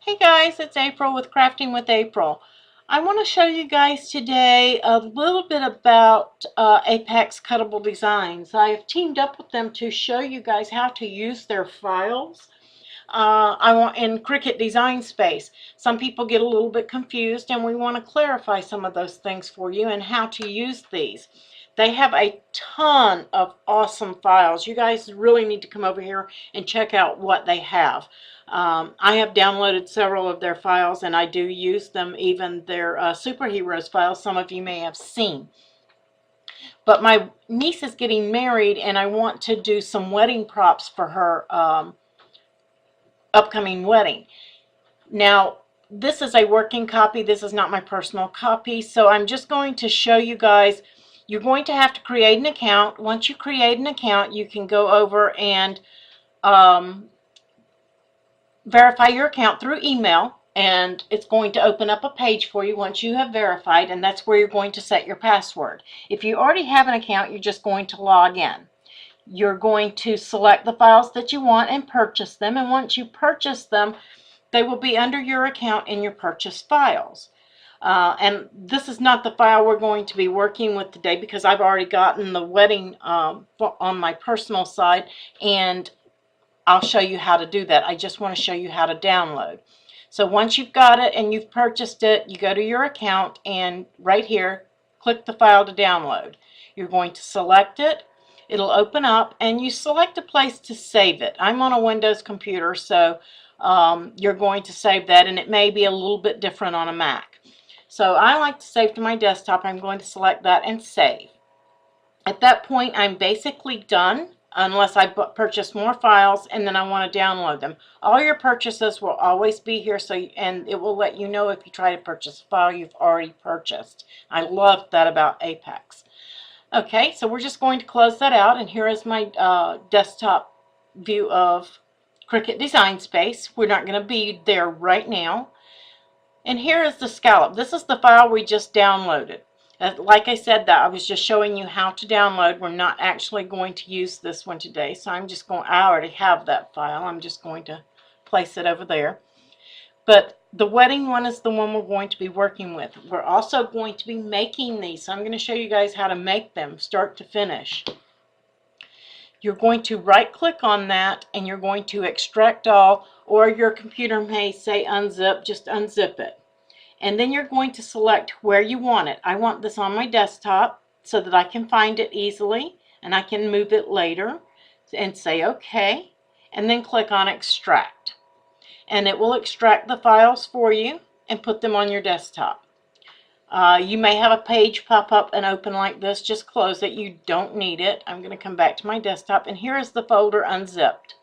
Hey guys, it's April with Crafting with April. I want to show you guys today a little bit about Apex Cuttable Designs. I have teamed up with them to show you guys how to use their files. I want in Cricut Design Space. Some people get a little bit confused and we want to clarify some of those things for you and how to use these. They have a ton of awesome files. You guys really need to come over here and check out what they have. I have downloaded several of their files and I do use them, even their superheroes files some of you may have seen. But my niece is getting married and I want to do some wedding props for her upcoming wedding. Now, this is a working copy. This is not my personal copy. So I'm just going to show you guys. You're going to have to create an account. Once you create an account, you can go over and verify your account through email. And it's going to open up a page for you once you have verified. And that's where you're going to set your password. If you already have an account, you're just going to log in. You're going to select the files that you want and purchase them. And once you purchase them, they will be under your account in your purchased files. And this is not the file we're going to be working with today because I've already gotten the wedding on my personal side, and I'll show you how to do that. I just want to show you how to download. So once you've got it and you've purchased it, you go to your account and right here, click the file to download. You're going to select it. It'll open up and you select a place to save it. I'm on a Windows computer, so you're going to save that, and it may be a little bit different on a Mac. So I like to save to my desktop. I'm going to select that and save. At that point, I'm basically done unless I purchase more files and then I want to download them. All your purchases will always be here, and it will let you know if you try to purchase a file you've already purchased. I love that about Apex. Okay, so we're just going to close that out, and here is my desktop view of Cricut Design Space. We're not going to be there right now. And here is the scallop. This is the file we just downloaded. Like I said, that I was just showing you how to download. We're not actually going to use this one today, so I already have that file. I'm just going to place it over there. But the wedding one is the one we're going to be working with. We're also going to be making these. So I'm going to show you guys how to make them start to finish. You're going to right click on that and you're going to extract all, or your computer may say unzip, just unzip it. And then you're going to select where you want it. I want this on my desktop so that I can find it easily and I can move it later, and say OK, and then click on extract. And it will extract the files for you and put them on your desktop. You may have a page pop up and open like this. Just close it. You don't need it. I'm going to come back to my desktop, and here is the folder unzipped.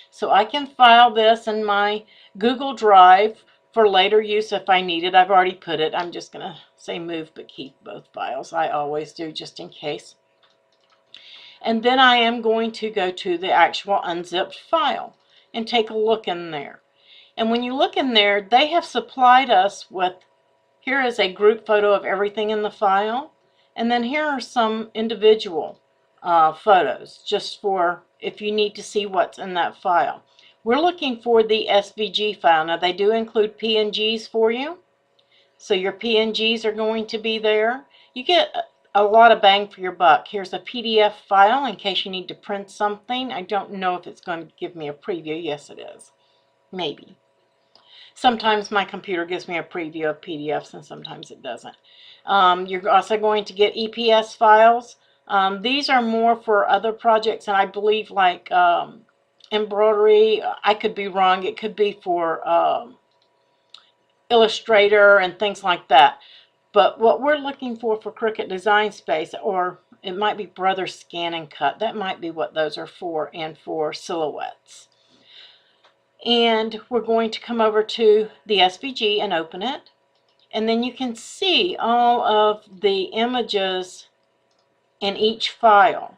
So I can file this in my Google Drive for later use if I need it. I've already put it. I'm just going to say move but keep both files. I always do, just in case. And then I am going to go to the actual unzipped file and take a look in there. And when you look in there, they have supplied us with, here is a group photo of everything in the file. And then here are some individual photos, just for if you need to see what's in that file. We're looking for the SVG file. Now, they do include PNGs for you. So your PNGs are going to be there. You get a lot of bang for your buck. Here's a PDF file in case you need to print something. I don't know if it's going to give me a preview. Yes, it is. Maybe. Sometimes my computer gives me a preview of PDFs and sometimes it doesn't. You're also going to get EPS files. These are more for other projects, and I believe like embroidery. I could be wrong. It could be for Illustrator and things like that. But what we're looking for Cricut Design Space, or it might be Brother Scan and Cut. That might be what those are for, and for silhouettes. And we're going to come over to the SVG and open it. And then you can see all of the images in each file.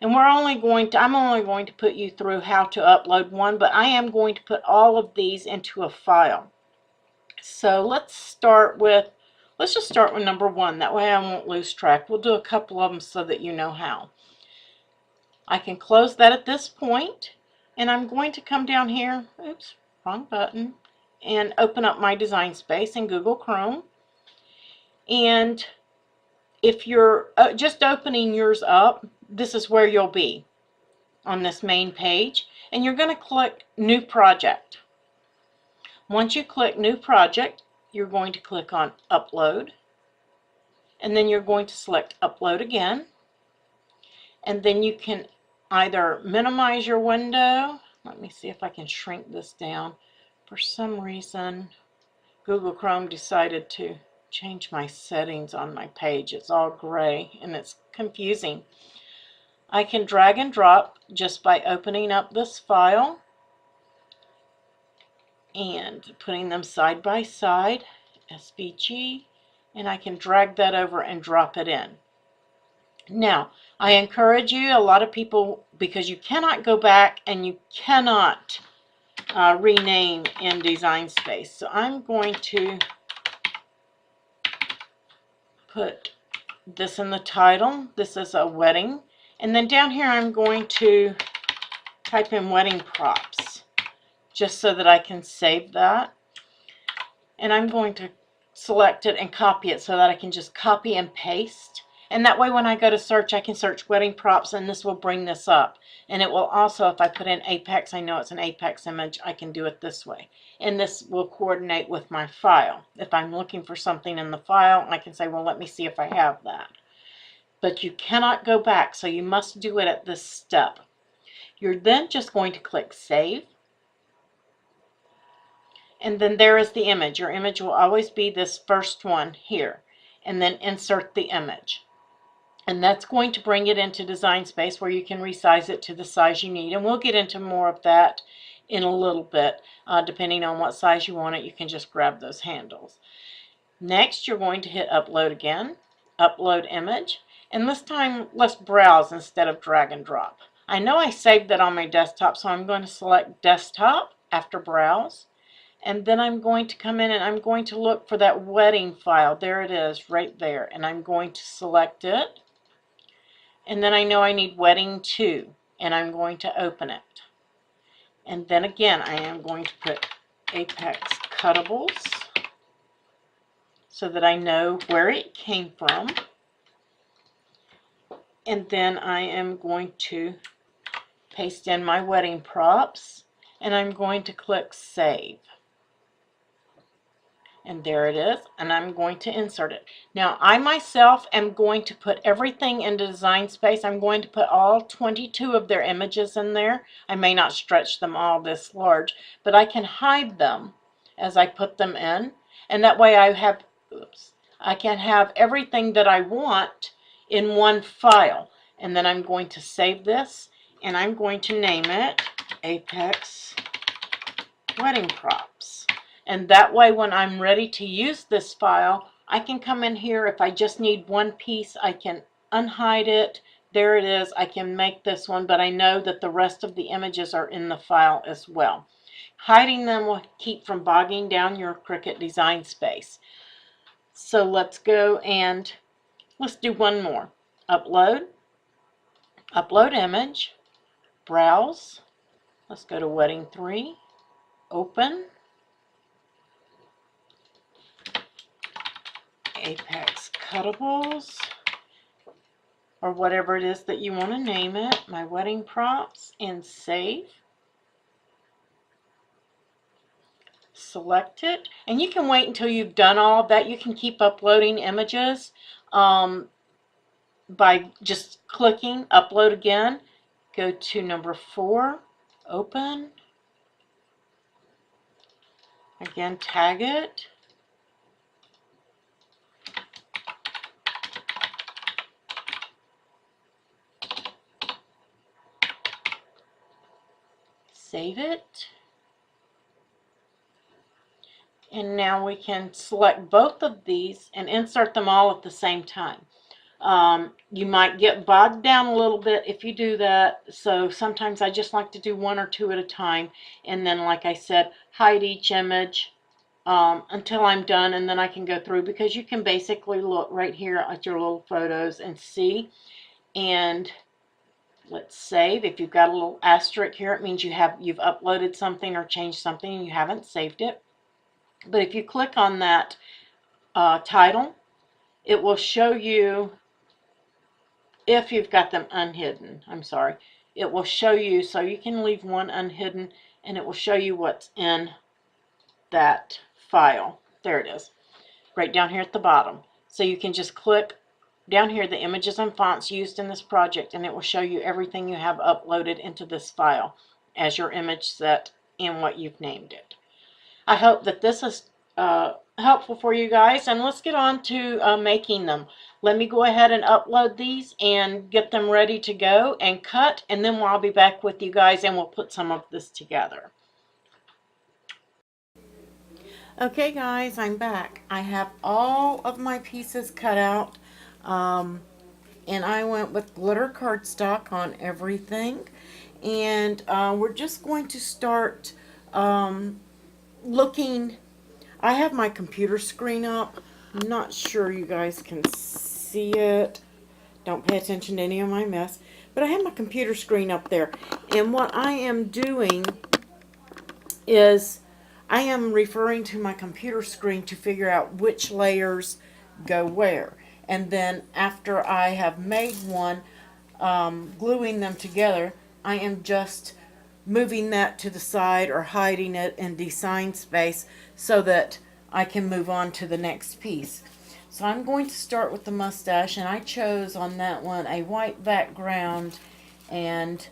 And I'm only going to put you through how to upload one, but I am going to put all of these into a file. So let's just start with number one. That way I won't lose track. We'll do a couple of them so that you know how. I can close that at this point. And I'm going to come down here, oops, wrong button, and open up my design space in Google Chrome. And if you're just opening yours up, this is where you'll be on this main page. And you're going to click New Project. Once you click New Project, you're going to click on Upload. And then you're going to select Upload again. And then you can either minimize your window. Let me see if I can shrink this down. For some reason, Google Chrome decided to change my settings on my page. It's all gray and it's confusing. I can drag and drop just by opening up this file and putting them side by side, SVG, and I can drag that over and drop it in. Now, I encourage you, a lot of people, because you cannot go back and you cannot rename in Design Space. So I'm going to put this in the title. This is a wedding. And then down here I'm going to type in wedding props just so that I can save that. And I'm going to select it and copy it so that I can just copy and paste. And that way when I go to search, I can search wedding props and this will bring this up. And it will also, if I put in Apex, I know it's an Apex image, I can do it this way. And this will coordinate with my file. If I'm looking for something in the file, I can say, well, let me see if I have that. But you cannot go back, so you must do it at this step. You're then just going to click Save. And then there is the image. Your image will always be this first one here. And then insert the image. And that's going to bring it into Design Space where you can resize it to the size you need. And we'll get into more of that in a little bit. Depending on what size you want it, you can just grab those handles. Next, you're going to hit Upload again. Upload image. And this time, let's browse instead of drag and drop. I know I saved that on my desktop, so I'm going to select Desktop after Browse. And then I'm going to come in and I'm going to look for that wedding file. There it is, right there. And I'm going to select it. And then I know I need wedding 2. And I'm going to open it. And then again, I am going to put Apex Cuttables so that I know where it came from. And then I am going to paste in my wedding props. And I'm going to click Save. And there it is, and I'm going to insert it. Now, I myself am going to put everything into Design Space. I'm going to put all 22 of their images in there. I may not stretch them all this large, but I can hide them as I put them in. And that way I can have everything that I want in one file. And then I'm going to save this, and I'm going to name it Apex Wedding Props. And that way when I'm ready to use this file, I can come in here. If I just need one piece, I can unhide it. There it is. I can make this one, but I know that the rest of the images are in the file as well. Hiding them will keep from bogging down your Cricut Design Space. So let's go and let's do one more. Upload. Upload image. Browse. Let's go to Wedding 3. Open. Apex Cuttables, or whatever it is that you want to name it, my wedding props, and save. Select it, and you can wait until you've done all of that. You can keep uploading images by just clicking Upload again. Go to number 4, Open. Again, tag it. Save it. And now we can select both of these and insert them all at the same time. You might get bogged down a little bit if you do that, so sometimes I just like to do 1 or 2 at a time, and then, like I said, hide each image until I'm done, and then I can go through, because you can basically look right here at your little photos and see. And let's save. If you've got a little asterisk here, it means you've uploaded something or changed something and you haven't saved it. But if you click on that title, it will show you, if you've got them unhidden, I'm sorry, it will show you, so you can leave one unhidden, and it will show you what's in that file. There it is, right down here at the bottom. So you can just click down here, the images and fonts used in this project, and it will show you everything you have uploaded into this file as your image set and what you've named it. I hope that this is helpful for you guys, and let's get on to making them. Let me go ahead and upload these and get them ready to go and cut, and then I'll be back with you guys and we'll put some of this together. Okay guys, I'm back. I have all of my pieces cut out, and I went with glitter cardstock on everything, and we're just going to start looking. I have my computer screen up. I'm not sure you guys can see it. Don't pay attention to any of my mess. But I have my computer screen up there. And what I am doing is I am referring to my computer screen to figure out which layers go where. And then after I have made one, gluing them together, I am just moving that to the side or hiding it in design space so that I can move on to the next piece. So I'm going to start with the mustache, and I chose on that one a white background and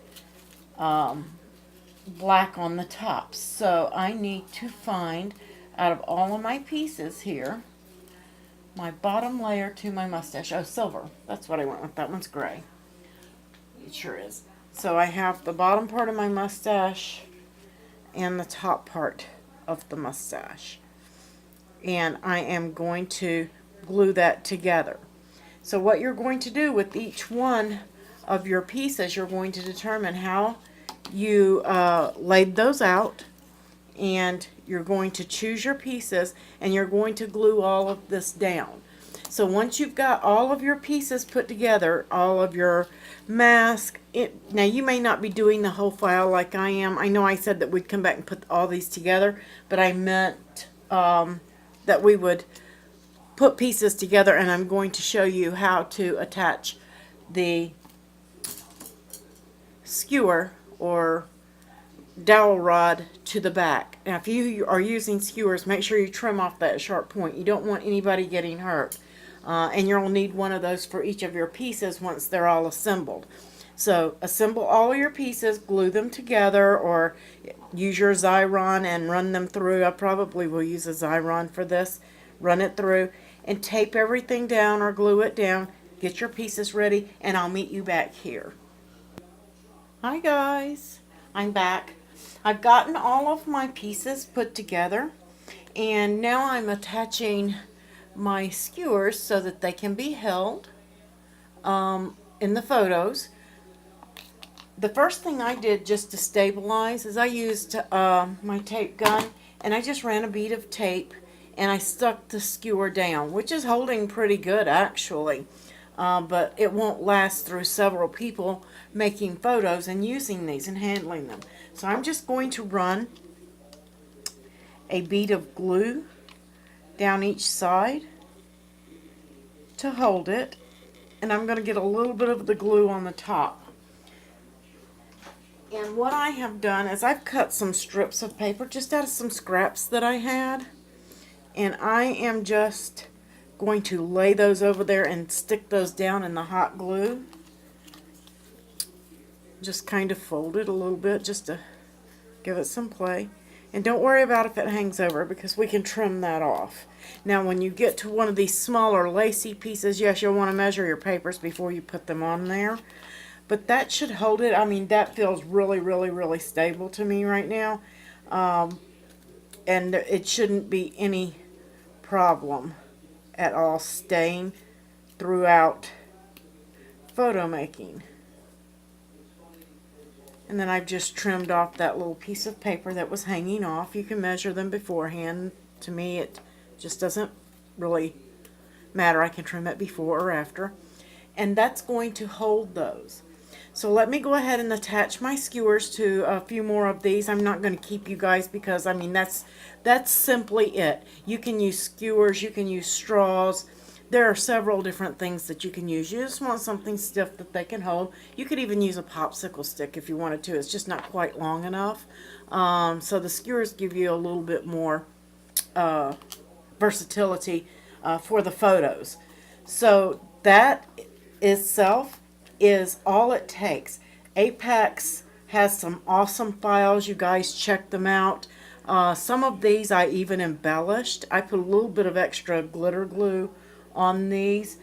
black on the top. So I need to find, out of all of my pieces here, my bottom layer to my mustache. Oh, silver. That's what I went with. That one's gray. It sure is. So I have the bottom part of my mustache and the top part of the mustache. And I am going to glue that together. So what you're going to do with each one of your pieces, you're going to determine how you laid those out, and you're going to choose your pieces, and you're going to glue all of this down. So once you've got all of your pieces put together, all of your mask, now you may not be doing the whole file like I am. I know I said that we'd come back and put all these together, but I meant that we would put pieces together, and I'm going to show you how to attach the skewer or dowel rod to the back. Now if you are using skewers, make sure you trim off that sharp point. You don't want anybody getting hurt. And you'll need one of those for each of your pieces once they're all assembled. So assemble all of your pieces, glue them together, or use your Xyron and run them through. I probably will use a Xyron for this. Run it through and tape everything down or glue it down. Get your pieces ready, and I'll meet you back here. Hi guys, I'm back. I've gotten all of my pieces put together, and now I'm attaching my skewers so that they can be held in the photos. The first thing I did just to stabilize is I used my tape gun, and I just ran a bead of tape and I stuck the skewer down, which is holding pretty good actually, but it won't last through several people making photos and using these and handling them. So I'm just going to run a bead of glue down each side to hold it, and I'm going to get a little bit of the glue on the top. And what I have done is I've cut some strips of paper just out of some scraps that I had, and I am just going to lay those over there and stick those down in the hot glue. Just kind of fold it a little bit just to give it some play. And don't worry about if it hangs over, because we can trim that off. Now when you get to one of these smaller lacy pieces, yes, you'll want to measure your papers before you put them on there. But that should hold it. I mean, that feels really, really, really stable to me right now. And it shouldn't be any problem at all staying throughout photo making. And then I've just trimmed off that little piece of paper that was hanging off. You can measure them beforehand. To me, it just doesn't really matter. I can trim it before or after. And that's going to hold those. So let me go ahead and attach my skewers to a few more of these. I'm not going to keep you guys because, I mean, that's simply it. You can use skewers, you can use straws. There are several different things that you can use. You just want something stiff that they can hold. You could even use a popsicle stick if you wanted to. It's just not quite long enough. So the skewers give you a little bit more versatility for the photos. So that itself is all it takes. Apex has some awesome files. You guys check them out. Some of these I even embellished. I put a little bit of extra glitter glue on these.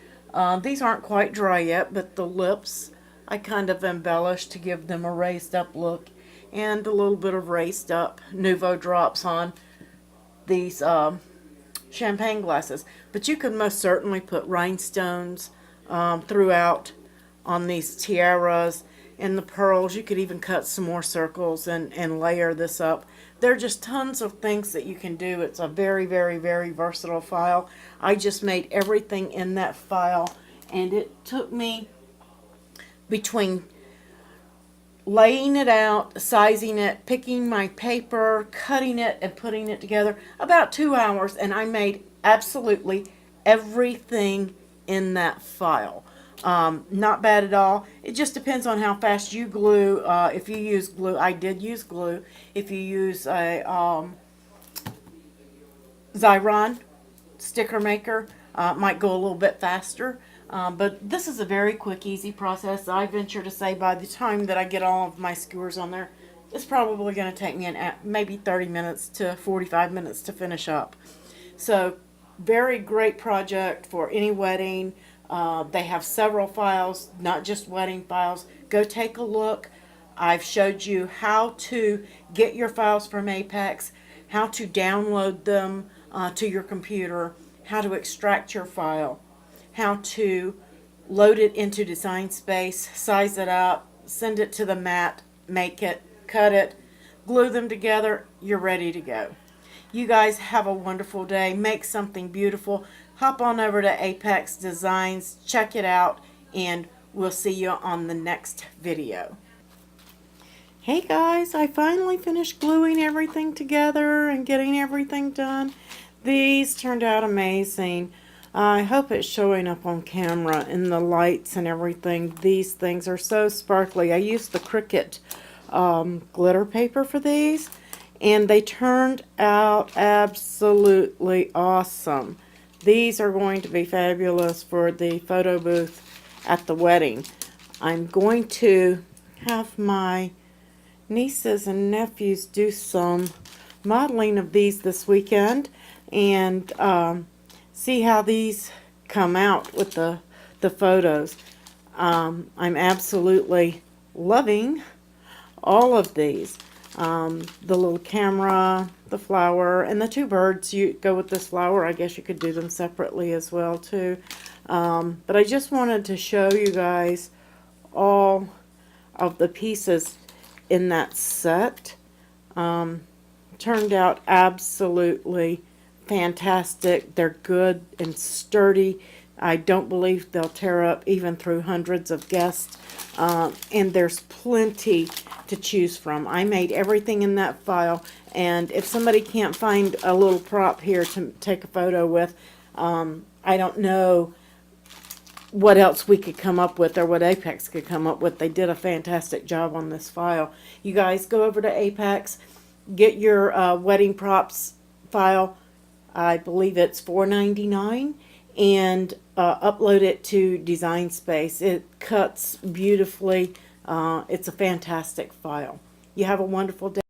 These aren't quite dry yet, but the lips I kind of embellished to give them a raised up look, and a little bit of raised up Nouveau drops on these champagne glasses. But you could most certainly put rhinestones throughout on these tiaras and the pearls. You could even cut some more circles and layer this up. There are just tons of things that you can do. It's a very, very, very versatile file. I just made everything in that file, and it took me between laying it out, sizing it, picking my paper, cutting it, and putting it together about 2 hours, and I made absolutely everything in that file. Not bad at all. It just depends on how fast you glue. If you use glue, I did use glue. If you use a Xyron sticker maker, might go a little bit faster. But this is a very quick, easy process. I venture to say by the time that I get all of my skewers on there, it's probably going to take me maybe 30 minutes to 45 minutes to finish up. So, very great project for any wedding. They have several files, not just wedding files. Go take a look. I've showed you how to get your files from Apex, how to download them to your computer, how to extract your file, how to load it into Design Space, size it up, send it to the mat, make it, cut it, glue them together. You're ready to go. You guys have a wonderful day. Make something beautiful. Hop on over to Apex Designs, check it out, and we'll see you on the next video. Hey guys, I finally finished gluing everything together and getting everything done. These turned out amazing. I hope it's showing up on camera in the lights and everything. These things are so sparkly. I used the Cricut glitter paper for these, and they turned out absolutely awesome. These are going to be fabulous for the photo booth at the wedding. I'm going to have my nieces and nephews do some modeling of these this weekend, and see how these come out with the photos. I'm absolutely loving all of these. The little camera, the flower, and the two birds. You go with this flower. I guess you could do them separately as well too. But I just wanted to show you guys all of the pieces in that set. Turned out absolutely fantastic. They're good and sturdy. I don't believe they'll tear up even through hundreds of guests. And there's plenty to choose from. I made everything in that file, and if somebody can't find a little prop here to take a photo with, I don't know what else we could come up with, or what Apex could come up with. They did a fantastic job on this file. You guys go over to Apex, get your wedding props file. I believe it's $4.99, and upload it to Design Space. It cuts beautifully. It's a fantastic file. You have a wonderful day.